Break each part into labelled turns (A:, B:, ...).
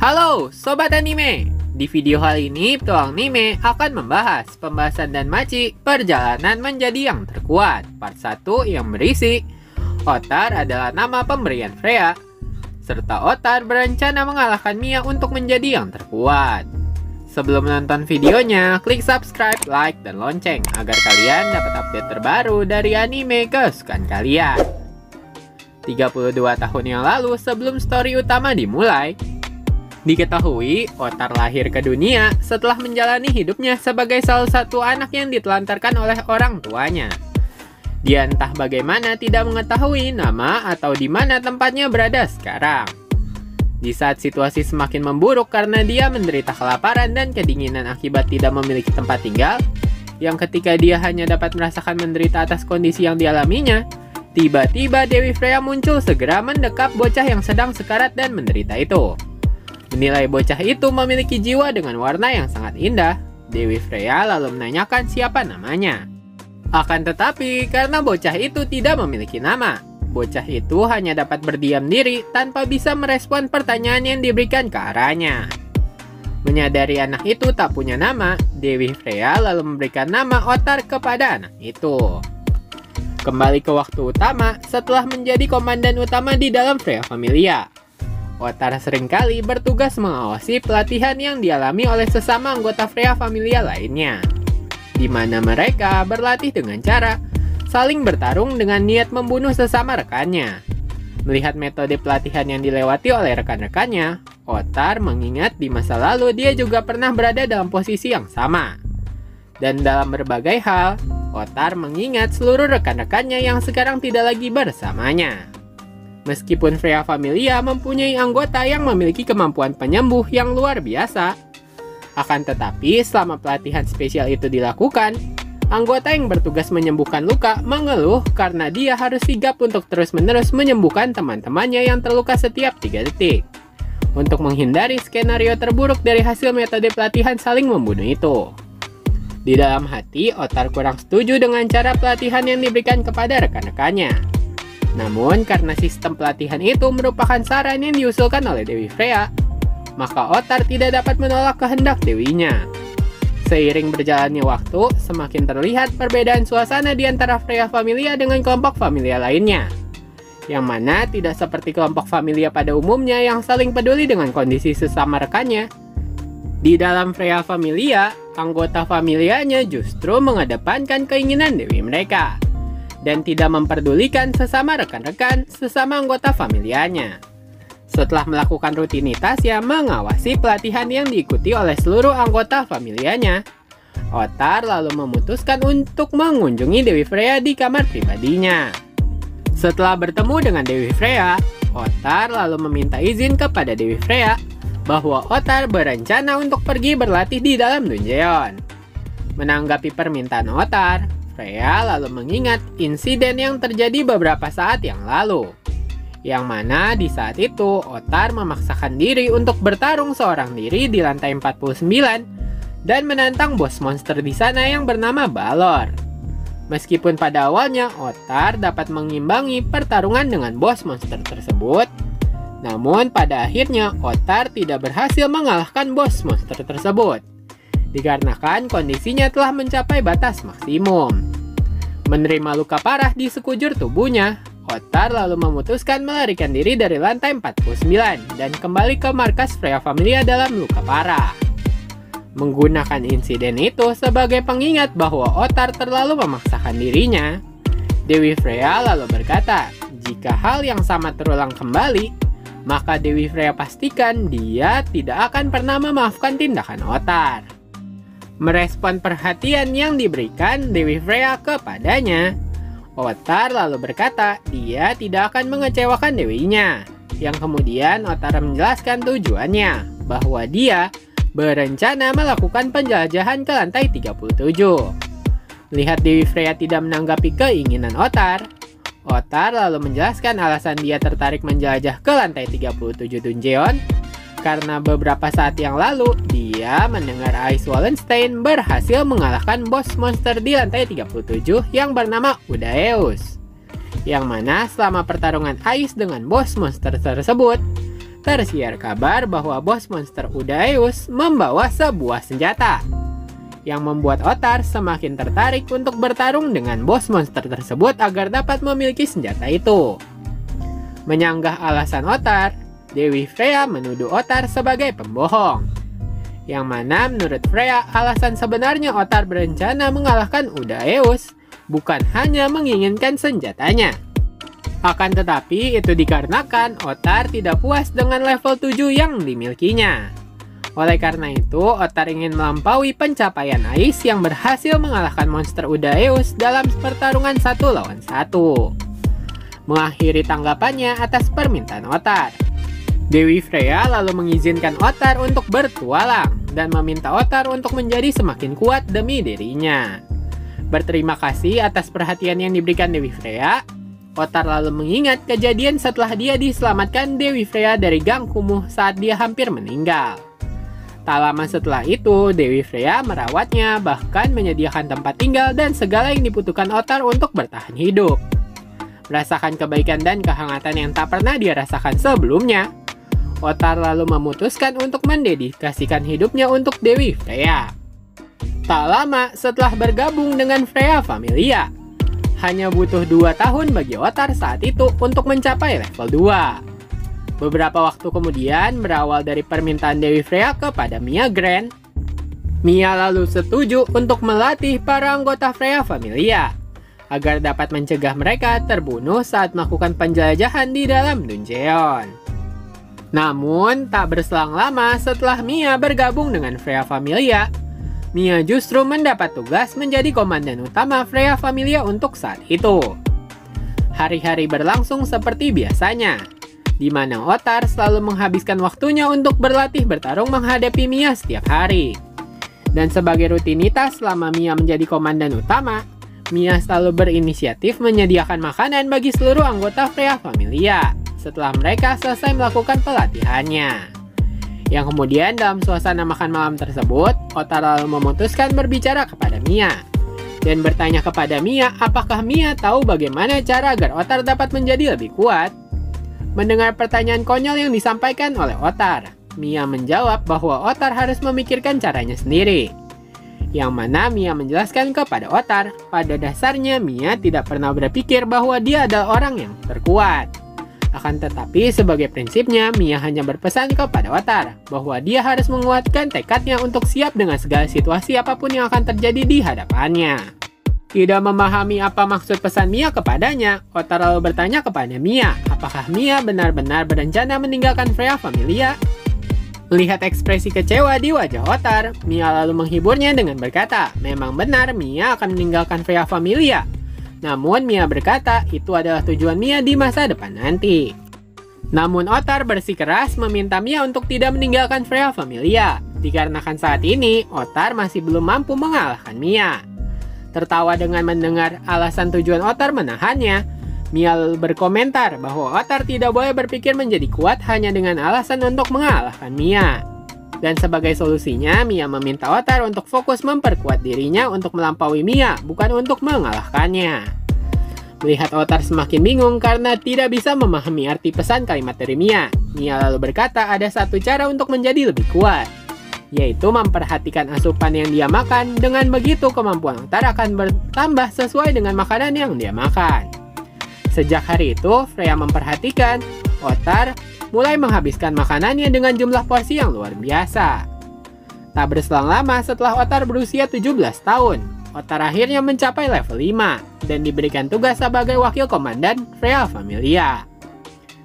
A: Halo Sobat Anime. Di video kali ini Petualang Anime akan membahas pembahasan Danmachi Perjalanan Menjadi Yang Terkuat Part 1 yang berisi Otar adalah nama pemberian Freya, serta Otar berencana mengalahkan Mia untuk menjadi yang terkuat. Sebelum menonton videonya, klik subscribe, like, dan lonceng agar kalian dapat update terbaru dari anime kesukaan kalian. 32 tahun yang lalu sebelum story utama dimulai, diketahui Otar lahir ke dunia setelah menjalani hidupnya sebagai salah satu anak yang ditelantarkan oleh orang tuanya. Dia entah bagaimana tidak mengetahui nama atau di mana tempatnya berada sekarang. Di saat situasi semakin memburuk karena dia menderita kelaparan dan kedinginan akibat tidak memiliki tempat tinggal, yang ketika dia hanya dapat merasakan menderita atas kondisi yang dialaminya, tiba-tiba Dewi Freya muncul segera mendekap bocah yang sedang sekarat dan menderita itu. Menilai bocah itu memiliki jiwa dengan warna yang sangat indah, Dewi Freya lalu menanyakan siapa namanya. Akan tetapi, karena bocah itu tidak memiliki nama, bocah itu hanya dapat berdiam diri tanpa bisa merespon pertanyaan yang diberikan ke arahnya. Menyadari anak itu tak punya nama, Dewi Freya lalu memberikan nama Otar kepada anak itu. Kembali ke waktu utama, setelah menjadi komandan utama di dalam Freya Familia, Otar seringkali bertugas mengawasi pelatihan yang dialami oleh sesama anggota Freya Familia lainnya, di mana mereka berlatih dengan cara saling bertarung dengan niat membunuh sesama rekannya. Melihat metode pelatihan yang dilewati oleh rekan-rekannya, Otar mengingat di masa lalu dia juga pernah berada dalam posisi yang sama. Dan dalam berbagai hal, Otar mengingat seluruh rekan-rekannya yang sekarang tidak lagi bersamanya. Meskipun Freya Familia mempunyai anggota yang memiliki kemampuan penyembuh yang luar biasa, akan tetapi selama pelatihan spesial itu dilakukan, anggota yang bertugas menyembuhkan luka mengeluh karena dia harus sigap untuk terus-menerus menyembuhkan teman-temannya yang terluka setiap 3 detik. Untuk menghindari skenario terburuk dari hasil metode pelatihan saling membunuh itu. Di dalam hati, Otar kurang setuju dengan cara pelatihan yang diberikan kepada rekan-rekannya. Namun, karena sistem pelatihan itu merupakan saran yang diusulkan oleh Dewi Freya, maka Otar tidak dapat menolak kehendak dewinya. Seiring berjalannya waktu, semakin terlihat perbedaan suasana di antara Freya Familia dengan kelompok Familia lainnya, yang mana tidak seperti kelompok Familia pada umumnya yang saling peduli dengan kondisi sesama rekannya. Di dalam Freya Familia, anggota familianya justru mengedepankan keinginan dewi mereka, dan tidak memperdulikan sesama rekan-rekan sesama anggota familianya. Setelah melakukan rutinitas yang mengawasi pelatihan yang diikuti oleh seluruh anggota familianya, Otar lalu memutuskan untuk mengunjungi Dewi Freya di kamar pribadinya. Setelah bertemu dengan Dewi Freya, Otar lalu meminta izin kepada Dewi Freya bahwa Otar berencana untuk pergi berlatih di dalam dungeon. Menanggapi permintaan Otar, Freya lalu mengingat insiden yang terjadi beberapa saat yang lalu, yang mana di saat itu Otar memaksakan diri untuk bertarung seorang diri di lantai 49 dan menantang bos monster di sana yang bernama Balor. Meskipun pada awalnya Otar dapat mengimbangi pertarungan dengan bos monster tersebut, namun pada akhirnya Otar tidak berhasil mengalahkan bos monster tersebut, dikarenakan kondisinya telah mencapai batas maksimum. Menerima luka parah di sekujur tubuhnya, Otar lalu memutuskan melarikan diri dari lantai 49 dan kembali ke markas Freya Familia dalam luka parah. Menggunakan insiden itu sebagai pengingat bahwa Otar terlalu memaksakan dirinya, Dewi Freya lalu berkata, jika hal yang sama terulang kembali, maka Dewi Freya pastikan dia tidak akan pernah memaafkan tindakan Otar. Merespon perhatian yang diberikan Dewi Freya kepadanya, Otar lalu berkata dia tidak akan mengecewakan dewinya, yang kemudian Otar menjelaskan tujuannya, bahwa dia berencana melakukan penjelajahan ke lantai 37. Melihat Dewi Freya tidak menanggapi keinginan Otar lalu menjelaskan alasan dia tertarik menjelajah ke lantai 37 dungeon, karena beberapa saat yang lalu dia mendengar Ice Wallenstein berhasil mengalahkan bos monster di lantai 37 yang bernama Udaeus, yang mana selama pertarungan Ice dengan bos monster tersebut, tersiar kabar bahwa bos monster Udaeus membawa sebuah senjata, yang membuat Otar semakin tertarik untuk bertarung dengan bos monster tersebut agar dapat memiliki senjata itu. Menyanggah alasan Otar, Dewi Freya menuduh Otar sebagai pembohong, yang mana menurut Freya alasan sebenarnya Otar berencana mengalahkan Udaeus bukan hanya menginginkan senjatanya. Akan tetapi itu dikarenakan Otar tidak puas dengan level 7 yang dimilikinya. Oleh karena itu, Otar ingin melampaui pencapaian Ais yang berhasil mengalahkan monster Udaeus dalam pertarungan 1 lawan 1. Mengakhiri tanggapannya atas permintaan Otar, Dewi Freya lalu mengizinkan Otar untuk bertualang dan meminta Otar untuk menjadi semakin kuat demi dirinya. Berterima kasih atas perhatian yang diberikan Dewi Freya, Otar lalu mengingat kejadian setelah dia diselamatkan Dewi Freya dari gang kumuh saat dia hampir meninggal. Tak lama setelah itu, Dewi Freya merawatnya, bahkan menyediakan tempat tinggal dan segala yang dibutuhkan Otar untuk bertahan hidup. Merasakan kebaikan dan kehangatan yang tak pernah dia rasakan sebelumnya, Otar lalu memutuskan untuk mendedikasikan hidupnya untuk Dewi Freya. Tak lama setelah bergabung dengan Freya Familia, hanya butuh 2 tahun bagi Otar saat itu untuk mencapai level 2. Beberapa waktu kemudian, berawal dari permintaan Dewi Freya kepada Mia Grand, Mia lalu setuju untuk melatih para anggota Freya Familia agar dapat mencegah mereka terbunuh saat melakukan penjelajahan di dalam dungeon. Namun, tak berselang lama setelah Mia bergabung dengan Freya Familia, Mia justru mendapat tugas menjadi komandan utama Freya Familia untuk saat itu. Hari-hari berlangsung seperti biasanya, di mana Otar selalu menghabiskan waktunya untuk berlatih bertarung menghadapi Mia setiap hari. Dan sebagai rutinitas selama Mia menjadi komandan utama, Mia selalu berinisiatif menyediakan makanan bagi seluruh anggota Freya Familia setelah mereka selesai melakukan pelatihannya. Yang kemudian dalam suasana makan malam tersebut, Otar lalu memutuskan berbicara kepada Mia dan bertanya kepada Mia apakah Mia tahu bagaimana cara agar Otar dapat menjadi lebih kuat. Mendengar pertanyaan konyol yang disampaikan oleh Otar, Mia menjawab bahwa Otar harus memikirkan caranya sendiri. Yang mana Mia menjelaskan kepada Otar, pada dasarnya Mia tidak pernah berpikir bahwa dia adalah orang yang terkuat. Akan tetapi sebagai prinsipnya, Mia hanya berpesan kepada Otar bahwa dia harus menguatkan tekadnya untuk siap dengan segala situasi apapun yang akan terjadi di hadapannya. Tidak memahami apa maksud pesan Mia kepadanya, Otar lalu bertanya kepada Mia apakah Mia benar-benar berencana meninggalkan Freya Familia. Melihat ekspresi kecewa di wajah Otar, Mia lalu menghiburnya dengan berkata, memang benar Mia akan meninggalkan Freya Familia. Namun Mia berkata itu adalah tujuan Mia di masa depan nanti. Namun Otar bersikeras meminta Mia untuk tidak meninggalkan Freya Familia, dikarenakan saat ini Otar masih belum mampu mengalahkan Mia. Tertawa dengan mendengar alasan tujuan Otar menahannya, Mia berkomentar bahwa Otar tidak boleh berpikir menjadi kuat hanya dengan alasan untuk mengalahkan Mia. Dan sebagai solusinya, Mia meminta Otar untuk fokus memperkuat dirinya untuk melampaui Mia, bukan untuk mengalahkannya. Melihat Otar semakin bingung karena tidak bisa memahami arti pesan kalimat dari Mia, Mia lalu berkata ada satu cara untuk menjadi lebih kuat, yaitu memperhatikan asupan yang dia makan. Dengan begitu, kemampuan Otar akan bertambah sesuai dengan makanan yang dia makan. Sejak hari itu, Freya memperhatikan Otar mulai menghabiskan makanannya dengan jumlah porsi yang luar biasa. Tak berselang lama setelah Otar berusia 17 tahun, Otar akhirnya mencapai level 5 dan diberikan tugas sebagai wakil komandan Freya Familia.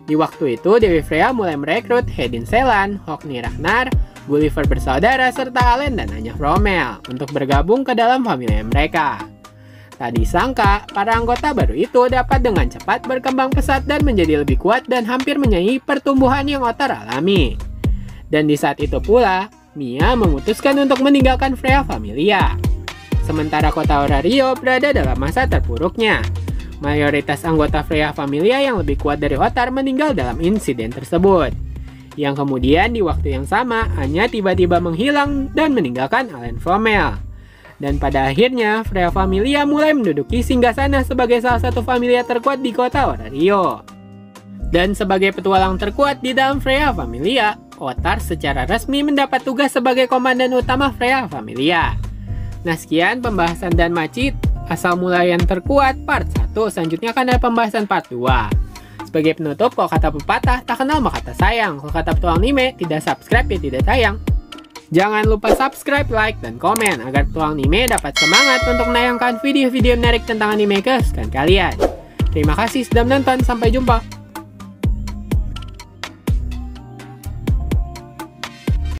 A: Di waktu itu, Dewi Freya mulai merekrut Hedin Selan, Hogni Ragnar, Gulliver bersaudara, serta Allen dan Anya Fromel untuk bergabung ke dalam familia mereka. Tak disangka, para anggota baru itu dapat dengan cepat berkembang pesat dan menjadi lebih kuat dan hampir menyaingi pertumbuhan yang Otar alami. Dan di saat itu pula, Mia memutuskan untuk meninggalkan Freya Familia. Sementara kota Orario berada dalam masa terpuruknya. Mayoritas anggota Freya Familia yang lebih kuat dari Otar meninggal dalam insiden tersebut. Yang kemudian di waktu yang sama, Anya tiba-tiba menghilang dan meninggalkan Allen Fromel. Dan pada akhirnya, Freya Familia mulai menduduki singgasana sebagai salah satu familia terkuat di kota Orario. Dan sebagai petualang terkuat di dalam Freya Familia, Otar secara resmi mendapat tugas sebagai komandan utama Freya Familia. Nah, sekian pembahasan Danmachi asal mula yang terkuat part 1. Selanjutnya akan ada pembahasan part 2. Sebagai penutup, kalau kata pepatah, tak kenal maka tak sayang. Kalau kata petualang anime, tidak subscribe ya tidak sayang. Jangan lupa subscribe, like, dan komen agar petualang anime dapat semangat untuk menayangkan video-video menarik tentang anime kesukaan kalian. Terima kasih sudah menonton, sampai jumpa.